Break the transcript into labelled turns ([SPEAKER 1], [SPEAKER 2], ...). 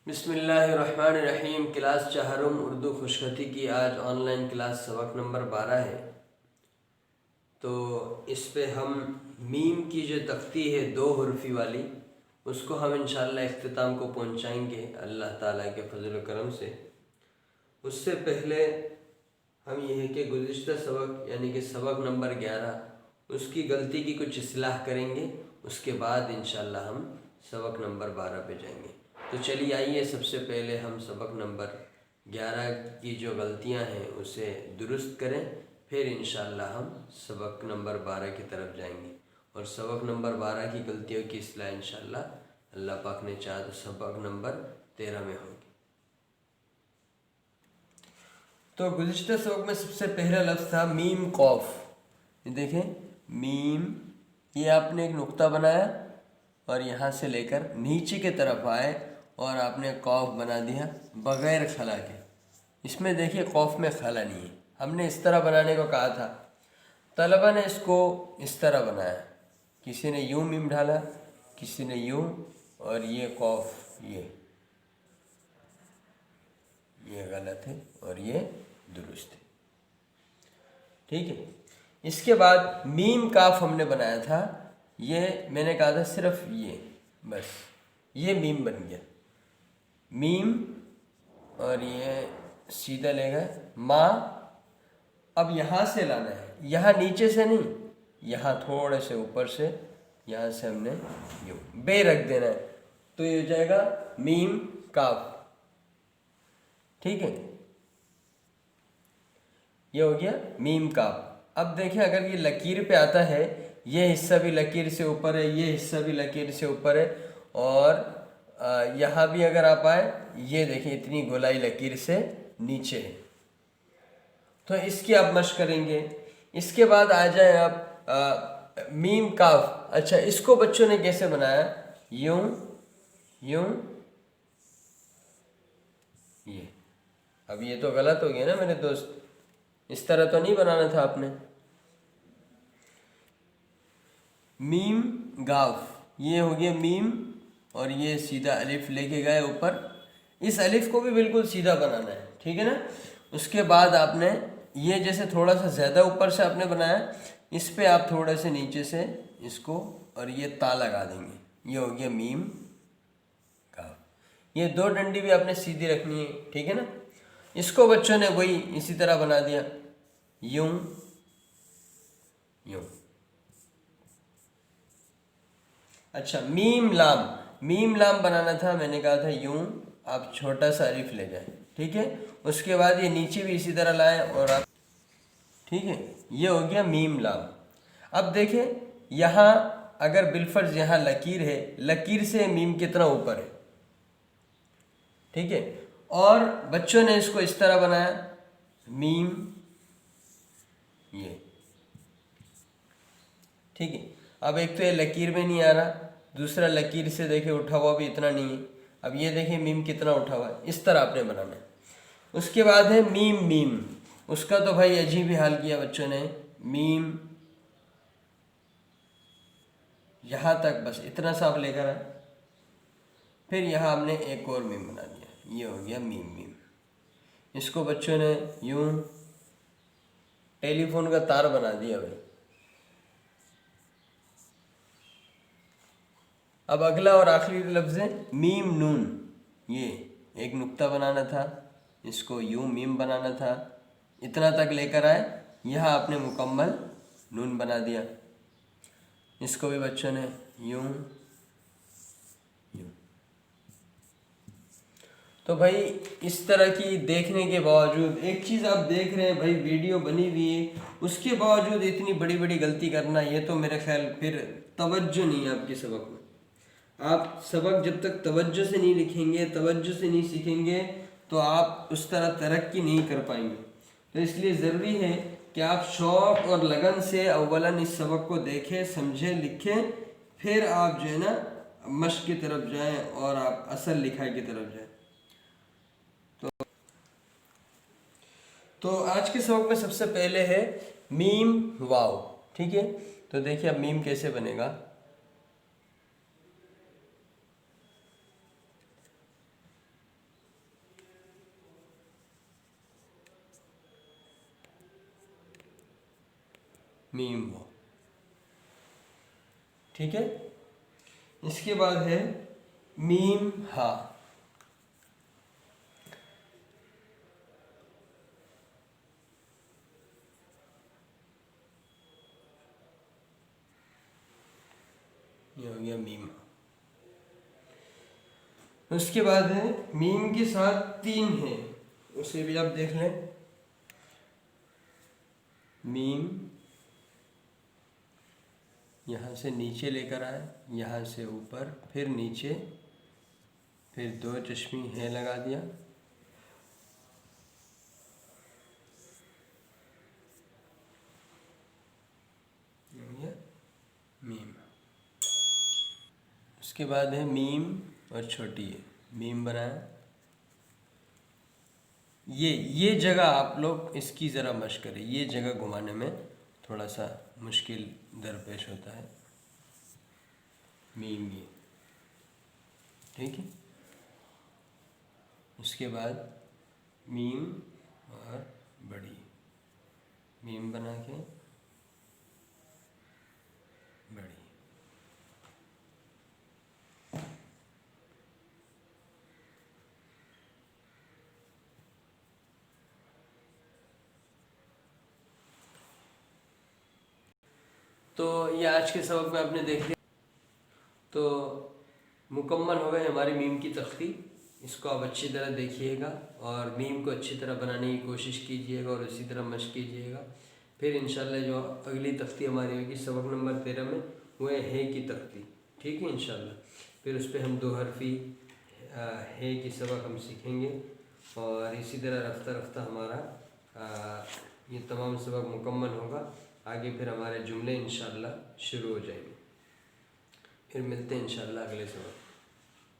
[SPEAKER 1] बिस्मिल्लाहिर्रहमानिर्रहीम। क्लास चाहरुम उर्दू खुशखती की आज ऑनलाइन क्लास सबक नंबर 12 है। तो इस पे हम मीम की जो तख्ती है दो हुर्फी वाली, उसको हम इंशाअल्लाह इख्तिताम को पहुंचाएंगे अल्लाह ताला के फजल करम से। उससे पहले हम ये है कि गुज़िश्ता सबक यानी कि सबक नंबर 11 उसकी गलती की कुछ इस्लाह करेंगे। उसके बाद इंशाअल्लाह हम सबक नंबर 12 पे जाएंगे। तो चलिए आइए, सबसे पहले हम सबक नंबर 11 की जो गलतियां हैं उसे दुरुस्त करें, फिर इंशाअल्लाह हम सबक नंबर 12 की तरफ जाएंगे और सबक नंबर 12 की गलतियों की इस्लाह इंशाअल्लाह अल्लाह पाक ने चाहा तो सबक नंबर 13 में होगी। तो गुज़िश्ता सबक में सबसे पहला लफ्ज़ था मीम कौफ। ये देखें, मीम, ये आपने एक नुक्ता बनाया और यहाँ से लेकर नीचे की तरफ आए और आपने कौफ बना दिया बग़ैर खला के। इसमें देखिए कौफ में खला नहीं है, हमने इस तरह बनाने को कहा था। तलबा ने इसको इस तरह बनाया, किसी ने यूं मीम ढाला, किसी ने यूं, और ये कौफ ये गलत है और ये दुरुस्त है। ठीक है। इसके बाद मीम काफ हमने बनाया था, ये मैंने कहा था सिर्फ ये, बस ये मीम बन गया मीम, और ये सीधा ले गए माँ। अब यहाँ से लाना है, यहाँ नीचे से नहीं, यहाँ थोड़े से ऊपर से, यहाँ से हमने यूँ बे रख देना है, तो ये हो जाएगा मीम काफ। ठीक है, ये हो गया मीम काफ। अब देखें, अगर ये लकीर पे आता है, ये हिस्सा भी लकीर से ऊपर है, ये हिस्सा भी लकीर से ऊपर है, और यहाँ भी अगर आप आए, ये देखें इतनी गोलाई लकीर से नीचे है। तो इसकी आप मशक करेंगे। इसके बाद आ जाए आप मीम काफ। अच्छा, इसको बच्चों ने कैसे बनाया? यूं यूं, ये। अब ये तो गलत हो गया ना मेरे दोस्त, इस तरह तो नहीं बनाना था आपने। मीम गाफ, ये हो गया मीम, और ये सीधा अलिफ लेके गए ऊपर। इस अलिफ को भी बिल्कुल सीधा बनाना है, ठीक है ना। उसके बाद आपने ये जैसे थोड़ा सा ज़्यादा ऊपर से आपने बनाया, इस पे आप थोड़े से नीचे से इसको और ये ता लगा देंगे। ये हो गया मीम काफ। ये दो डंडी भी आपने सीधी रखनी है, ठीक है ना। इसको बच्चों ने वही इसी तरह बना दिया, यूं यूं। अच्छा, मीम लाम, मीम लाम बनाना था, मैंने कहा था यूं, आप छोटा सा अलिफ ले जाए, ठीक है। उसके बाद ये नीचे भी इसी तरह लाए और आप, ठीक है, ये हो गया मीम लाम। अब देखें, यहाँ अगर बिलफर्ज यहाँ लकीर है, लकीर से मीम कितना ऊपर है, ठीक है। और बच्चों ने इसको इस तरह बनाया, मीम ये, ठीक है। अब एक तो ये लकीर में नहीं आ रहा, दूसरा लकीर से देखिए उठा हुआ भी इतना नहीं है। अब ये देखिए मीम कितना उठा हुआ है, इस तरह आपने बनाना है। उसके बाद है मीम मीम, उसका तो भाई अजीब ही हाल किया बच्चों ने। मीम यहाँ तक, बस इतना सा आप लेकर आए, फिर यहाँ हमने एक और मीम बना दिया, ये हो गया मीम मीम। इसको बच्चों ने यूं टेलीफोन का तार बना दिया भाई। अब अगला और आखिरी लफ्ज़ है मीम नून। ये एक नुक्ता बनाना था, इसको यूं मीम बनाना था, इतना तक लेकर आए, यहाँ आपने मुकम्मल नून बना दिया। इसको भी बच्चों ने यूं यूं। तो भाई इस तरह की देखने के बावजूद, एक चीज़ आप देख रहे हैं भाई, वीडियो बनी हुई है, उसके बावजूद इतनी बड़ी बड़ी गलती करना, ये तो मेरे ख्याल फिर तवज्जो नहीं है आपके सबक में। आप सबक जब तक तवज्जो से नहीं लिखेंगे, तवज्जो से नहीं सीखेंगे, तो आप उस तरह तरक्की नहीं कर पाएंगे। तो इसलिए ज़रूरी है कि आप शौक़ और लगन से अव्वलन इस सबक को देखें, समझें, लिखें, फिर आप जो है ना मश्क की तरफ जाएं और आप असल लिखाई की तरफ जाएं। तो आज के सबक में सबसे पहले है मीम वाव, ठीक है। तो देखिए अब मीम कैसे बनेगा। मीम वो। ठीक है, इसके बाद है मीम हा। ये हो गया मीम हा। उसके बाद है मीम के साथ 3 है, उसे भी आप देख लें। मीम यहाँ से नीचे लेकर आए, यहाँ से ऊपर, फिर नीचे, फिर 2 चश्मी है लगा दिया। ये मीम। उसके बाद है मीम और छोटी है, मीम बनाया। ये जगह आप लोग इसकी ज़रा मशक करें, ये जगह घुमाने में थोड़ा सा मुश्किल दरपेश होता है। मीम ये, ठीक है। उसके बाद मीम और बड़ी, मीम बना के बड़ी। तो ये आज के सबक में आपने देख लिया। तो मुकम्मल हो गए हमारी मीम की तख्ती। इसको आप अच्छी तरह देखिएगा और मीम को अच्छी तरह बनाने की कोशिश कीजिएगा और इसी तरह मशक कीजिएगा। फिर इंशाल्लाह जो अगली तख्ती हमारी होगी सबक नंबर 13 में, वो है की तख्ती। ठीक है इंशाल्लाह। फिर उस पर हम 2 हरफी है की सबक हम सीखेंगे और इसी तरह रफ्ता रफ्ता हमारा ये तमाम सबक मुकम्मल होगा। आगे फिर हमारे जुमले इंशाल्लाह शुरू हो जाएंगे। फिर मिलते हैं इंशाल्लाह अगले सबक।